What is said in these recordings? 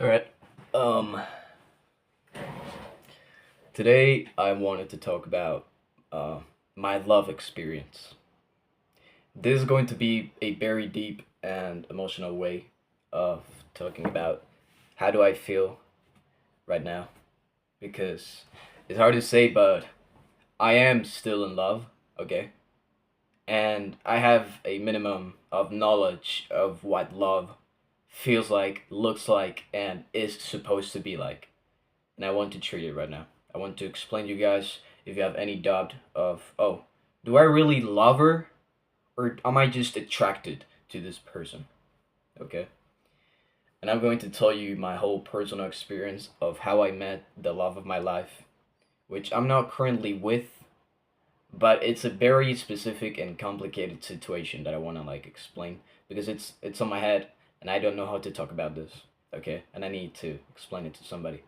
All right. Um, Today I wanted to talk about uh, my love experience. This is going to be a very deep and emotional way of talking about how do I feel right now because it's hard to say, but I am still in love, okay? And I have a minimum of knowledge of what love feels like, looks like, and is supposed to be like. And I want to treat it right now. I want to explain to you guys if you have any doubt of, oh, do I really love her or am I just attracted to this person? Okay? And I'm going to tell you my whole personal experience of how I met the love of my life, which I'm not currently with, but it's a very specific and complicated situation that I want to like explain because it's on my head and I don't know how to talk about this. Okay? And I need to explain it to somebody.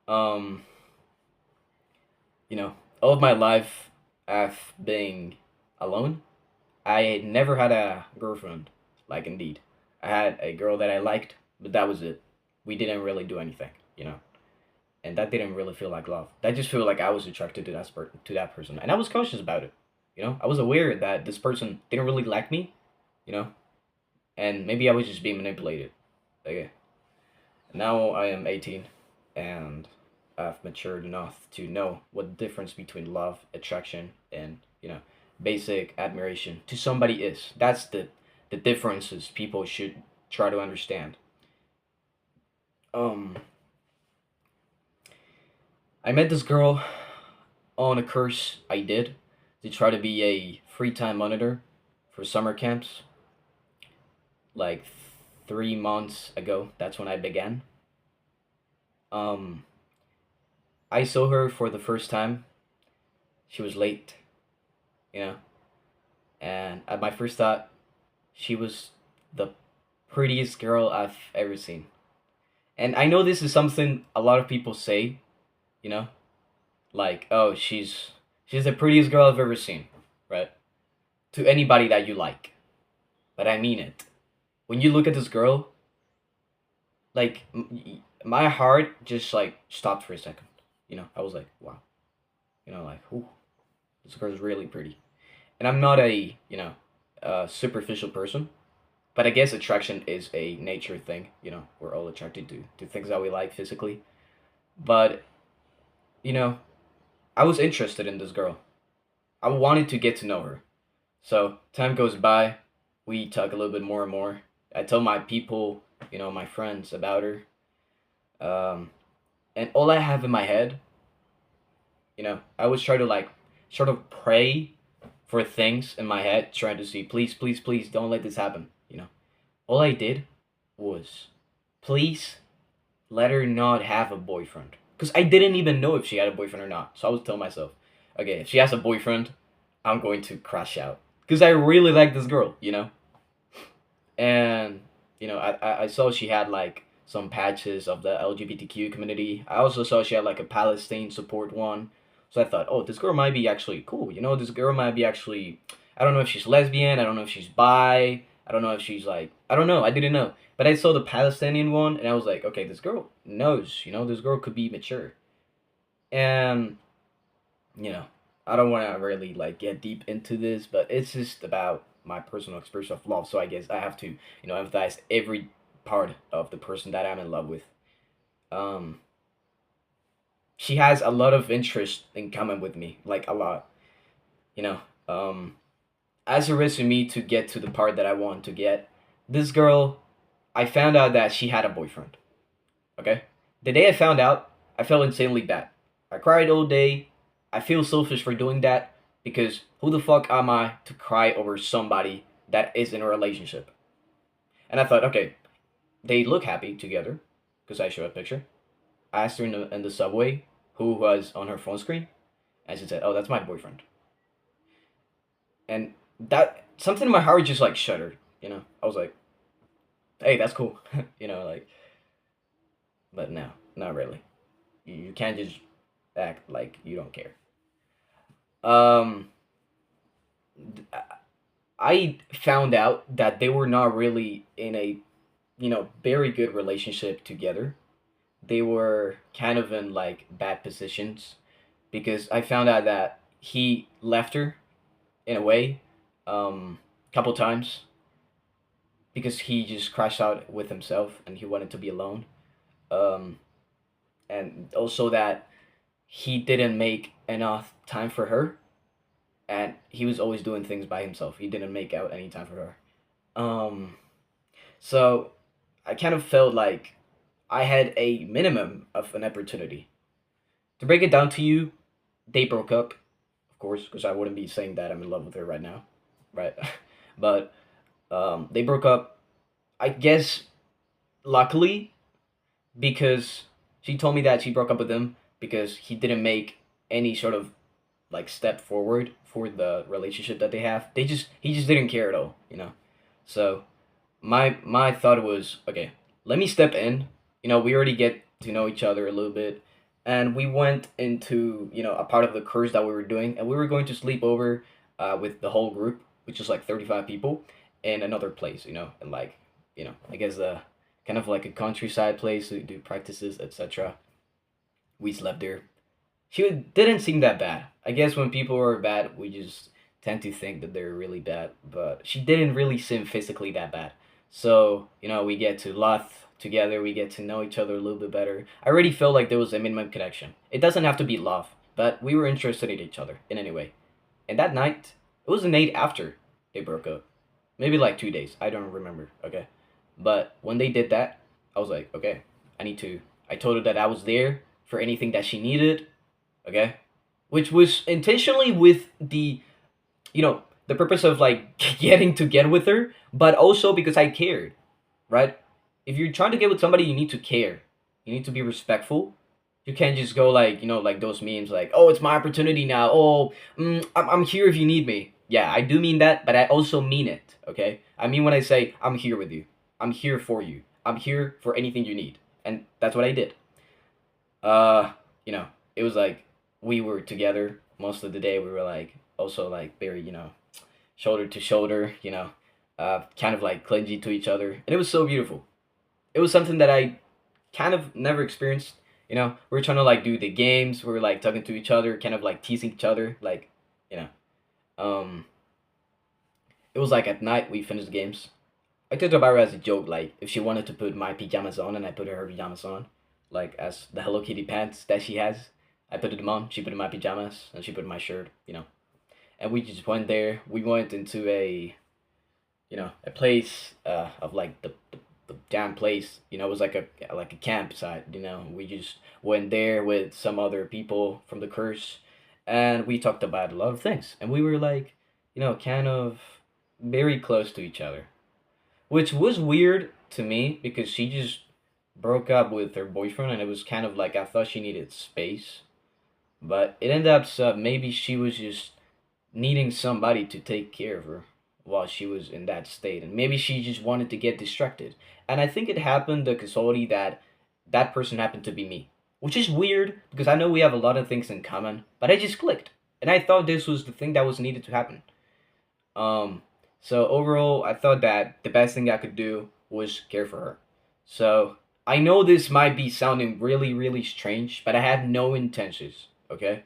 Um all of my life I've been alone. I never had a girlfriend, like indeed. I had a girl that I liked, but that was it. We didn't really do anything. And that didn't really feel like love. That just felt like I was attracted to to that person, and I was conscious about it. I was aware that this person didn't really like me, you know, and maybe I was just being manipulated. Okay. Now I am 18 and I've matured enough to know what the difference between love, attraction, and, basic admiration to somebody is. That's the differences people should try to understand. Um, I met this girl on a course I did to try to be a free time monitor for summer camps like 3 months ago. That's when I began. Um, I saw her for the first time. She was late, you know, and at my first thought, she was the prettiest girl I've ever seen. And I know this is something a lot of people say, you know, like, oh, she's the prettiest girl I've ever seen, right? To anybody that you like. But I mean it. When you look at this girl, like my heart just like stopped for a second. I was like, wow. Like, ooh, this girl's really pretty. And I'm not a superficial person. But I guess attraction is a nature thing. We're all attracted to things that we like physically. But, you know, I was interested in this girl. I wanted to get to know her. So time goes by. We talk a little bit more and more. I tell my people, my friends about her. Um, and all I have in my head, I always try to like sort of pray for things in my head, trying to see, please, please, please, don't let this happen. All I did was, please let her not have a boyfriend. Because I didn't even know if she had a boyfriend or not. So I was telling myself, okay, if she has a boyfriend, I'm going to crash out. Because I really like this girl. And, I saw she had like some patches of the LGBTQ community. I also saw she had like a Palestine support one. So I thought, oh, this girl might be actually cool. This girl might be actually, I don't know if she's lesbian. I don't know if she's bi. I don't know if she's like, I don't know. I didn't know. But I saw the Palestinian one and I was like, okay, this girl knows, this girl could be mature. And, you know, I don't want to really like get deep into this, but it's just about my personal experience of love. So I guess I have to, empathize every part of the person that I'm in love with. Um, she has a lot of interest in common with me, like a lot. You know, um, as a resume to get to the part that I want to get, this girl, I found out that she had a boyfriend. Okay, the day I found out, I felt insanely bad. I cried all day. I feel selfish for doing that because who the fuck am I to cry over somebody that is in a relationship? And I thought, okay, they look happy together because I showed a picture. I asked her in the subway who was on her phone screen, and she said, "Oh, that's my boyfriend." And that something in my heart just like shuddered. I was like, "Hey, that's cool." Like, but no, not really. You can't just act like you don't care. Um, I found out that they were not really in a very good relationship together. They were kind of in like bad positions because I found out that he left her in a way, couple times because he just crashed out with himself and he wanted to be alone. Um, and also that he didn't make enough time for her, and he was always doing things by himself. He didn't make out any time for her. Um, so I kind of felt like I had a minimum of an opportunity. To break it down to you, they broke up, of course, because I wouldn't be saying that I'm in love with her right now, right? But they broke up. I guess luckily because she told me that she broke up with him because he didn't make any sort of like step forward for the relationship that they have. He just didn't care at all. So my thought was, okay, let me step in. We already get to know each other a little bit, and we went into a part of the cruise that we were doing, and we were going to sleep over with the whole group, which is like 35 people, in another place. And like I guess kind of like a countryside place to do practices, etc. We slept there. She didn't seem that bad. I guess when people are bad, we just tend to think that they're really bad. But she didn't really seem physically that bad. So, we get to laugh together, we get to know each other a little bit better. I already felt like there was a minimum connection. It doesn't have to be love, but we were interested in each other in any way. And that night, it was the night after they broke up. Maybe like 2 days. I don't remember, okay? But when they did that, I was like, okay, I need to. I told her that I was there for anything that she needed, okay? Which was intentionally with the purpose of like getting to get with her, but also because I cared, right? If you're trying to get with somebody, you need to care. You need to be respectful. You can't just go like, like those memes like, oh, it's my opportunity now. Oh, I'm here if you need me. Yeah, I do mean that, but I also mean it, okay? I mean when I say I'm here with you. I'm here for you. I'm here for anything you need. And that's what I did. uh you know it was like we were together most of the day. We were like also like very shoulder to shoulder, kind of like clingy to each other, and it was so beautiful. It was something that I kind of never experienced. We were trying to like do the games. We were like talking to each other, kind of like teasing each other, like you know um it was like at night we finished the games. I talked about her as a joke, like if she wanted to put my pajamas on and I put her pajamas on, like as the Hello Kitty pants that she has. I put them on, she put in my pajamas, and she put in my shirt. And we just went there. We went into a place of like the damn place. It was like a campsite. We just went there with some other people from the curse, and we talked about a lot of things. And we were like, kind of very close to each other, which was weird to me because she just broke up with her boyfriend, and it was kind of like I thought she needed space, but it ended up maybe she was just needing somebody to take care of her while she was in that state, and maybe she just wanted to get distracted. And I think it happened the casualty that that person happened to be me, which is weird because I know we have a lot of things in common, but I just clicked, and I thought this was the thing that was needed to happen. um so overall, I thought that the best thing I could do was care for her. So I know this might be sounding really, really strange, but I had no intentions, okay?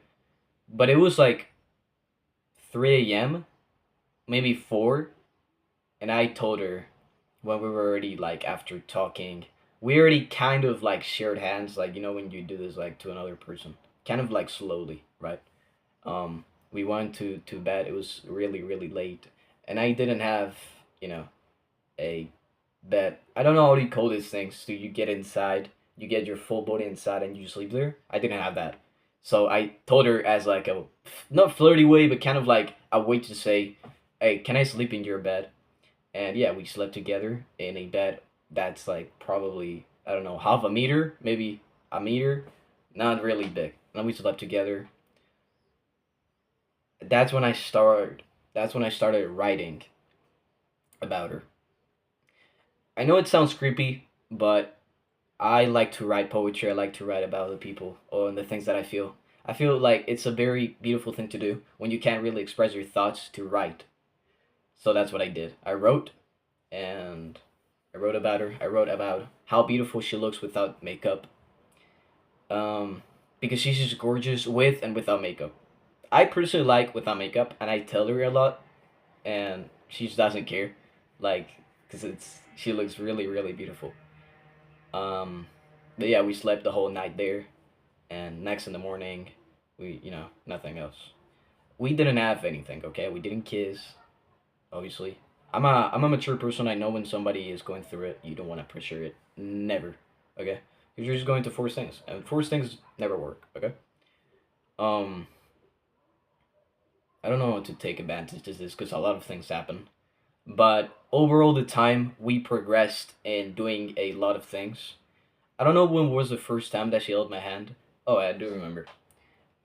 But it was like 3 a.m., maybe 4, and I told her when we were already like after talking, we already kind of like shared hands, like when you do this like to another person, kind of like slowly, right? We went to bed. It was really, really late, and I didn't have you know a bed. I don't know how you call these things. So you get inside, you get your full body inside, and you sleep there. I didn't have that, so I told her as like a not flirty way, but kind of like a way to say, "Hey, can I sleep in your bed?" And yeah, we slept together in a bed that's like probably, I don't know, half a meter, maybe a meter, not really big. And we slept together. That's when I started. That's when I started writing about her. I know it sounds creepy, but I like to write poetry. I like to write about other people or the things that I feel. I feel like it's a very beautiful thing to do when you can't really express your thoughts to write. So that's what I did. I wrote, and I wrote about her. I wrote about how beautiful she looks without makeup. Um, because she's just gorgeous with and without makeup. I personally like without makeup, and I tell her a lot, and she just doesn't care, like, cause she looks really really beautiful. Um, but yeah, we slept the whole night there, and next in the morning, we nothing else. We didn't have anything. Okay, we didn't kiss. Obviously, I'm a mature person. I know when somebody is going through it, you don't want to pressure it. Never. Okay, because you're just going to force things, and force things never work. Okay. Um, I don't know how to take advantage of this because a lot of things happen. But overall, the time we progressed in doing a lot of things. I don't know when was the first time that she held my hand. Oh, I do remember.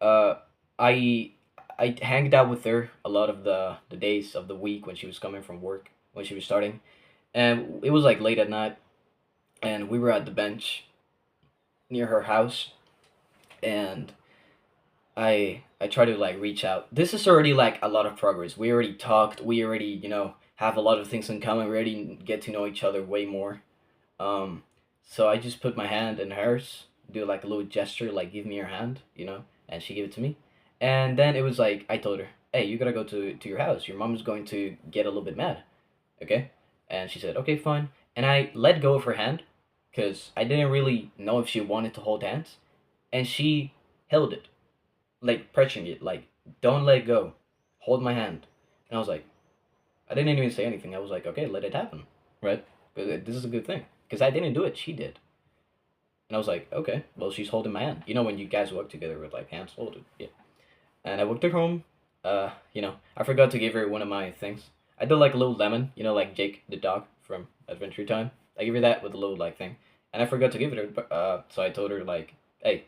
Uh, I I hanged out with her a lot of the days of the week when she was coming from work, when she was starting, and it was like late at night, and we were at the bench near her house, and I try to like reach out. This is already like a lot of progress. We already talked. We already have a lot of things in common. We already get to know each other way more. Um, so I just put my hand in hers, do like a little gesture, like give me your hand, and she gave it to me. And then it was like I told her, "Hey, you gotta go to your house. Your mom's going to get a little bit mad, okay?" And she said, "Okay, fine." And I let go of her hand, cause I didn't really know if she wanted to hold hands, and she held it, like pressing it, like don't let go, hold my hand. And I was like, I didn't even say anything. I was like, okay, let it happen, right? This is a good thing because I didn't do it, she did. And I was like, okay, well, she's holding my hand. You know, when you guys work together with like hands folded, yeah. And I walked her home. I forgot to give her one of my things. I did like a little lemon, like Jake the dog from Adventure Time. I gave her that with a little like thing, and I forgot to give it her. So I told her like, hey,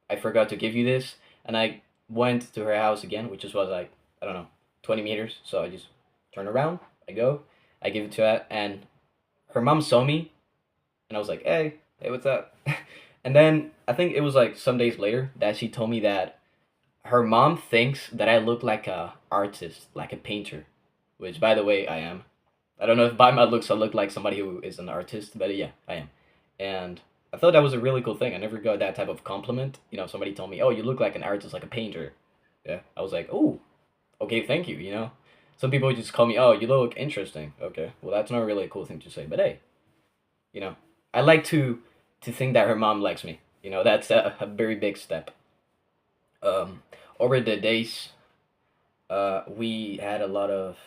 I forgot to give you this, and I went to her house again, which was like I don't know, 20 meters. So I just turn around, I go, I give it to her, and her mom saw me, and I was like, hey, what's up? And then I think it was like some days later that she told me that her mom thinks that I look like a artist, like a painter, which by the way I am. I don't know if by my looks I look like somebody who is an artist, but yeah, I am. And I thought that was a really cool thing. I never got that type of compliment. Somebody told me, "Oh, you look like an artist, like a painter." Yeah, I was like, "Oh, okay, thank you." Some people just call me, "Oh, you look interesting." Okay, well, that's not really a cool thing to say, but hey, you know, I like to think that her mom likes me. That's a very big step. Um, Over the days, we had a lot of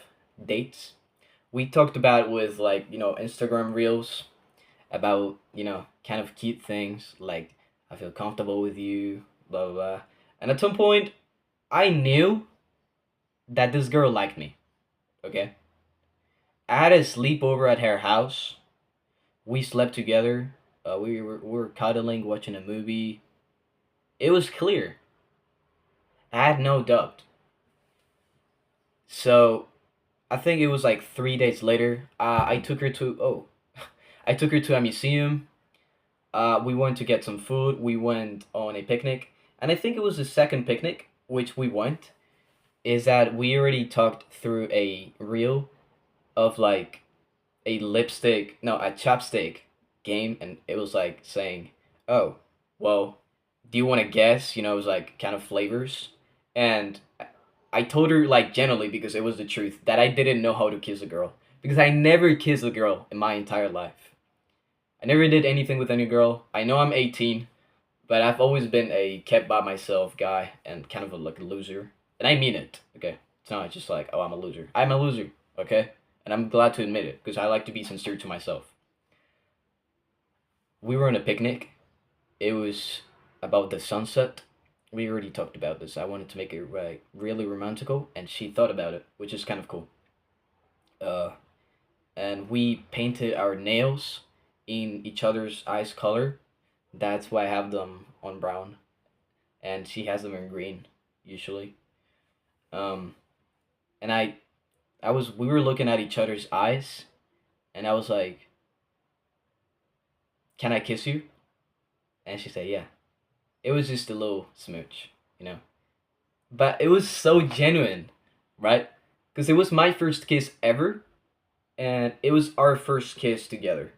dates. We talked about with like Instagram reels about kind of cute things like I feel comfortable with you, blah blah blah. And at some point, I knew that this girl liked me. Okay, I had a sleepover at her house. We slept together. We were cuddling, watching a movie. It was clear. I had no doubt. So I think it was like 3 days later. I took her to I took her to a museum. We went to get some food. We went on a picnic, and I think it was the second picnic which we went. Is that we already talked through a reel of like a lipstick, no, a chapstick game, and it was like saying, "Oh, well, do you want to guess?" It was like kind of flavors, and I told her like generally because it was the truth that I didn't know how to kiss a girl because I never kissed a girl in my entire life. I never did anything with any girl. I know I'm 18, but I've always been a kept by myself guy and kind of like a loser. And I mean it, okay? It's not just like, oh, I'm a loser. I'm a loser, okay? And I'm glad to admit it because I like to be sincere to myself. We were on a picnic. It was about the sunset. We already talked about this. I wanted to make it really romantical, and she thought about it, which is kind of cool. Uh, and we painted our nails in each other's eyes color. That's why I have them on brown, and she has them in green usually. Um, and we were looking at each other's eyes, and I was like, "Can I kiss you?" And she said, "Yeah." It was just a little smooch, but it was so genuine, right? Because it was my first kiss ever, and it was our first kiss together.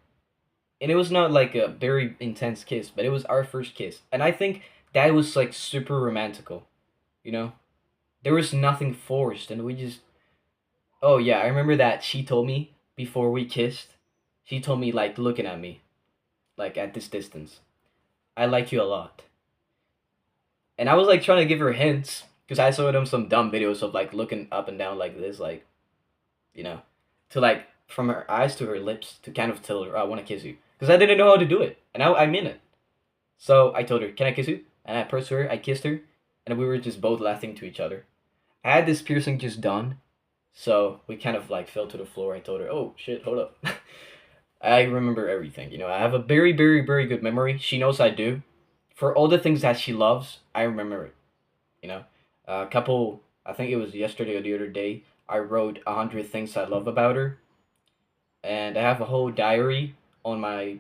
And it was not like a very intense kiss, but it was our first kiss. And I think that was like super romantical, you know? There was nothing forced, and we just. Oh, yeah, I remember that she told me before we kissed, she told me, like, looking at me, like, at this distance, I like you a lot. And I was, like, trying to give her hints, because I saw them some dumb videos of, like, looking up and down like this, like, you know, to, like, from her eyes to her lips to kind of tell her, I want to kiss you. Because I didn't know how to do it, and I mean it. So I told her, can I kiss you? And I pressed her, I kissed her, and we were just both laughing to each other. I had this piercing just done, so we kind of like fell to the floor. I told her, "Oh shit, hold up." I remember everything. I have a very, very, very good memory. She knows I do. For all the things that she loves, I remember it. You know, a couple. I think it was yesterday or the other day. I wrote 100 things I love about her, and I have a whole diary on my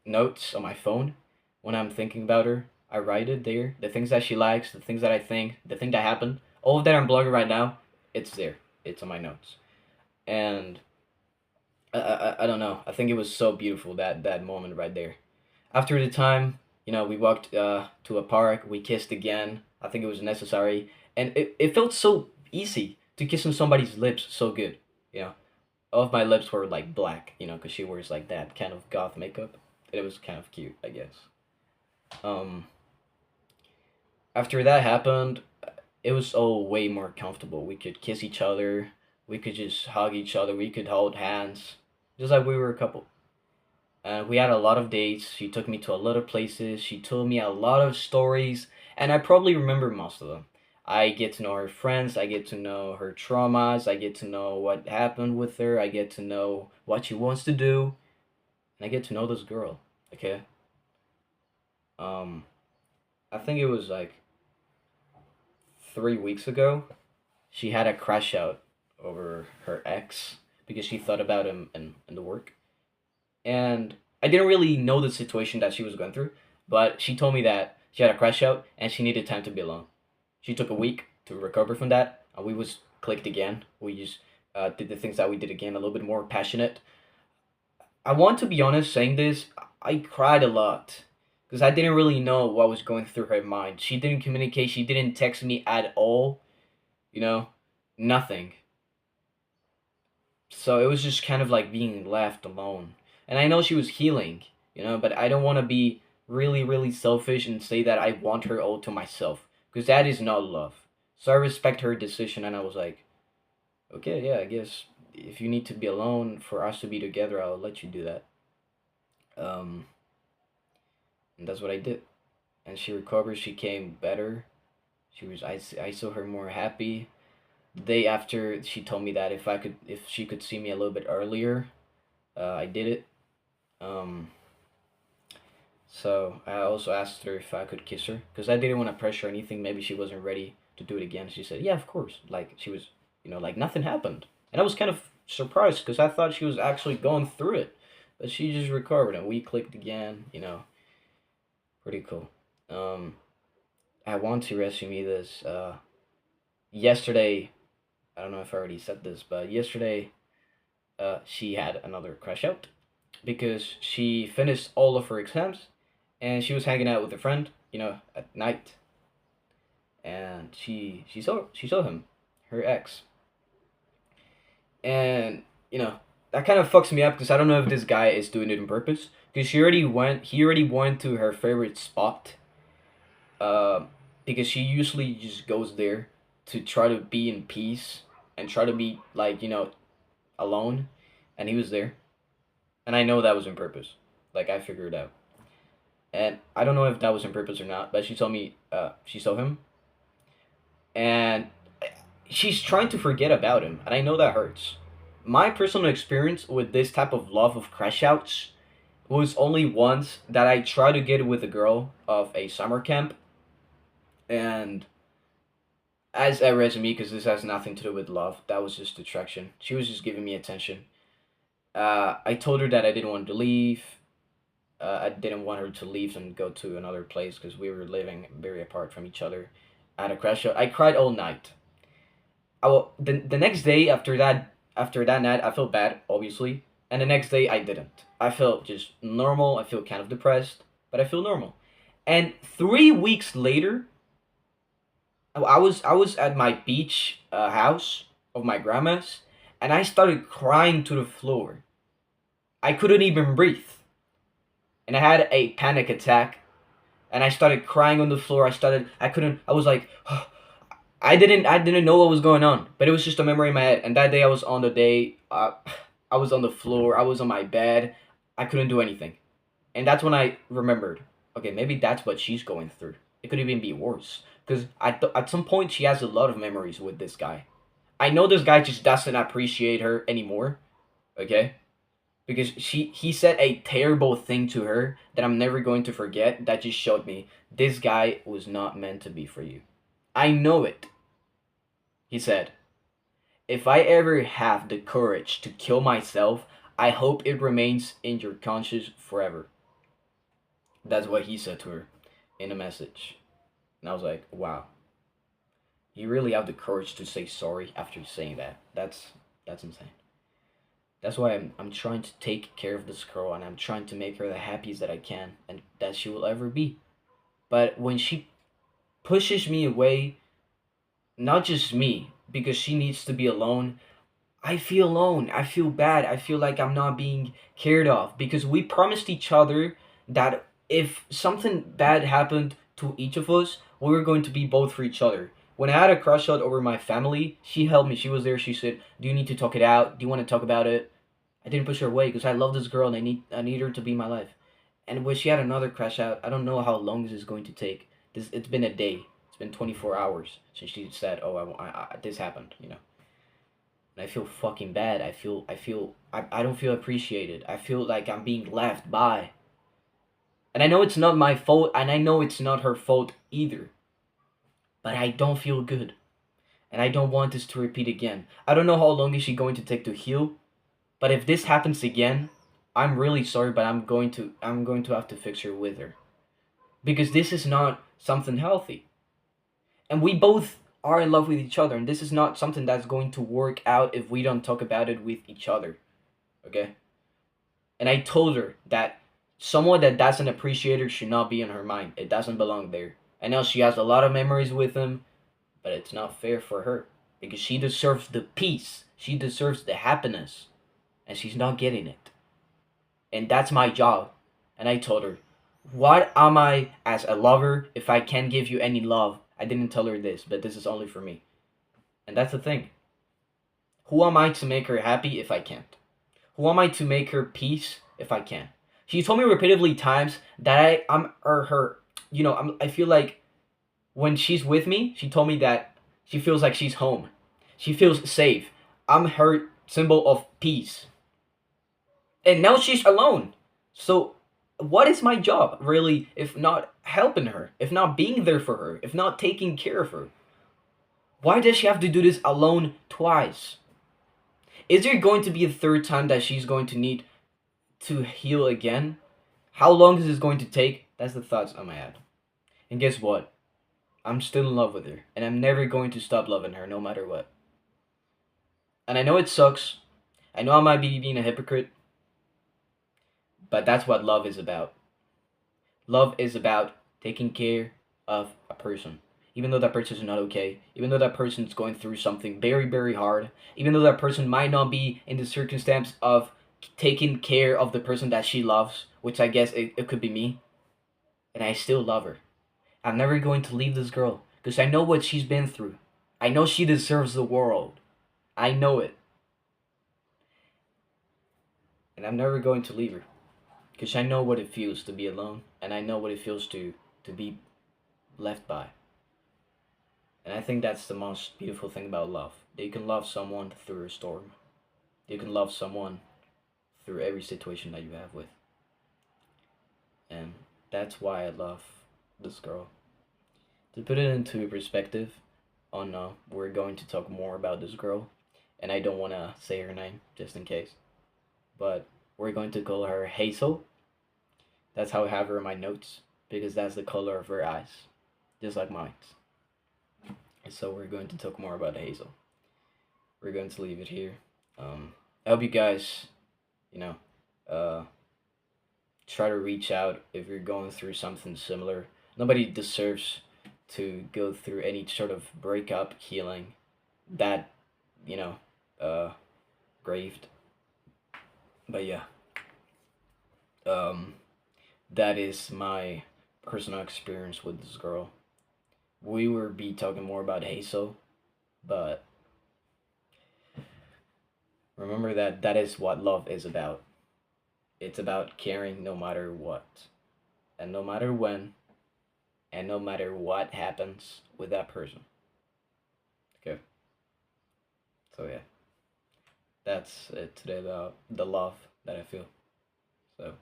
notes on my phone. When I'm thinking about her, I write it there. The things that she likes, the things that I think, the thing that happened, all of that I'm blogging right now. It's there. It's on my notes, and I don't know. I think it was so beautiful that moment right there. After the time, we walked to a park. We kissed again. I think it was necessary, and it felt so easy to kiss on somebody's lips. So good, you know. All of my lips were like black, because she wears like that kind of goth makeup. It was kind of cute, I guess. Um, After that happened, it was all way more comfortable. We could kiss each other. We could just hug each other. We could hold hands, just like we were a couple. We had a lot of dates. She took me to a lot of places. She told me a lot of stories, and I probably remember most of them. I get to know her friends. I get to know her traumas. I get to know what happened with her. I get to know what she wants to do, and I get to know this girl. Okay. Um, I think it was like 3 weeks ago. She had a crash out over her ex because she thought about him in the work, and I didn't really know the situation that she was going through, but she told me that she had a crash out and she needed time to be alone. She took a week to recover from that, and we was clicked again. We just did the things that we did again, a little bit more passionate. I want to be honest saying this. I cried a lot because I didn't really know what was going through her mind. She didn't communicate. She didn't text me at all. You know, nothing. So it was just kind of like being left alone. And I know she was healing, but I don't want to be really, really selfish and say that I want her all to myself because that is not love. So I respect her decision, and I was like, okay, yeah, I guess if you need to be alone for us to be together, I'll let you do that. Um, and that's what I did. And she recovered. She came better. I saw her more happy. The day after, she told me that if she could see me a little bit earlier, I did it. Um, so I also asked her if I could kiss her because I didn't want to pressure anything. Maybe she wasn't ready to do it again. She said, "Yeah, of course." Like she was, like nothing happened, and I was kind of surprised because I thought she was actually going through it, but she just recovered and we clicked again. Pretty cool. Um, I want to resume this. Yesterday, I don't know if I already said this, but yesterday, she had another crash out because she finished all of her exams and she was hanging out with a friend, at night, and she saw him, her ex, and that kind of fucks me up because I don't know if this guy is doing it on purpose because he already went to her favorite spot, uh, because she usually just goes there to try to be in peace and try to be like alone, and he was there, and I know that was on purpose, like I figured it out. And I don't know if that was on purpose or not, but she told me she saw him, and she's trying to forget about him, and I know that hurts. My personal experience with this type of love of crash outs was only once that I tried to get with a girl of a summer camp, and as a resume, because this has nothing to do with love, that was just attraction. She was just giving me attention. I told her that I didn't want to leave. I didn't want her to leave and go to another place because we were living very apart from each other. I had a crash out. I cried all night. The next day after that, After that night, I felt bad, obviously, and the next day I didn't. I felt just normal. I feel kind of depressed, but I feel normal. And 3 weeks later, I was at my beach house of my grandma's, and I started crying to the floor. I couldn't even breathe, and I had a panic attack. And I started crying on the floor. I couldn't. I was like, I didn't know what was going on, but it was just a memory in my head. And that day, I was on the floor. I was on my bed. I couldn't do anything, and that's when I remembered. Okay, maybe that's what she's going through. It could even be worse, because at some point she has a lot of memories with this guy. I know this guy just doesn't appreciate her anymore. Okay, because he said a terrible thing to her that I'm never going to forget. That just showed me this guy was not meant to be for you. I know it. He said, "If I ever have the courage to kill myself, I hope it remains in your conscience forever." That's what he said to her in a message. And I was like, wow, you really have the courage to say sorry after saying that. That's insane. That's why I'm trying to take care of this girl, and I'm trying to make her the happiest that I can and that she will ever be. But when she pushes me away, not just me, because she needs to be alone, I feel alone. I feel bad. I feel like I'm not being cared of because we promised each other that if something bad happened to each of us, we were going to be both for each other. When I had a crush out over my family, she helped me. She was there. She said, "Do you need to talk it out? Do you want to talk about it?" I didn't push her away because I love this girl and I need her to be in my life. And when she had another crash out, I don't know how long this is going to take. It's been a day. It's been 24 hours since she said, "Oh, this happened," you know. And I feel fucking bad. I don't feel appreciated. I feel like I'm being left by. And I know it's not my fault, and I know it's not her fault either. But I don't feel good. And I don't want this to repeat again. I don't know how long is she going to take to heal, but if this happens again, I'm really sorry, but I'm going to have to fix her with her. Because this is not something healthy. And we both are in love with each other, and this is not something that's going to work out if we don't talk about it with each other. Okay? And I told her that someone that doesn't appreciate her should not be in her mind. It doesn't belong there. I know she has a lot of memories with him, but it's not fair for her because she deserves the peace. She deserves the happiness, and she's not getting it. And that's my job. And I told her, "What am I as a lover if I can't give you any love?" I didn't tell her this, but this is only for me. And that's the thing. Who am I to make her happy if I can't? Who am I to make her peace if I can? She told me repeatedly times that I'm her. I feel like when she's with me, she told me that she feels like she's home. She feels safe. I'm her symbol of peace. And now she's alone. So what is my job really if not helping her, if not being there for her, if not taking care of her? Why does she have to do this alone twice? Is there going to be a third time that she's going to need to heal again? How long is this going to take? That's the thoughts on my head. And guess what? I'm still in love with her, and I'm never going to stop loving her no matter what. And I know it sucks. I know I might be being a hypocrite, but that's what love is about. Love is about taking care of a person. Even though that person is not okay, even though that person is going through something very, very hard, even though that person might not be in the circumstance of taking care of the person that she loves, which I guess it could be me, and I still love her. I'm never going to leave this girl because I know what she's been through. I know she deserves the world. I know it. And I'm never going to leave her because I know what it feels to be alone and I know what it feels to be left by. And I think that's the most beautiful thing about love. That you can love someone through a storm. You can love someone through every situation that you have with. And that's why I love this girl. To put it into perspective, we're going to talk more about this girl, and I don't want to say her name just in case, but we're going to call her Hazel. That's how I have her in my notes because that's the color of her eyes, just like mine. So we're going to talk more about Hazel. We're going to leave it here. I hope you guys, you know, uh, try to reach out if you're going through something similar. Nobody deserves to go through any sort of breakup healing that, you know, uh, graved. But yeah, um, that is my personal experience with this girl. We will be talking more about Hazel, but remember that that is what love is about. It's about caring no matter what, and no matter when, and no matter what happens with that person. Okay, so yeah, that's it today about the love that I feel. So.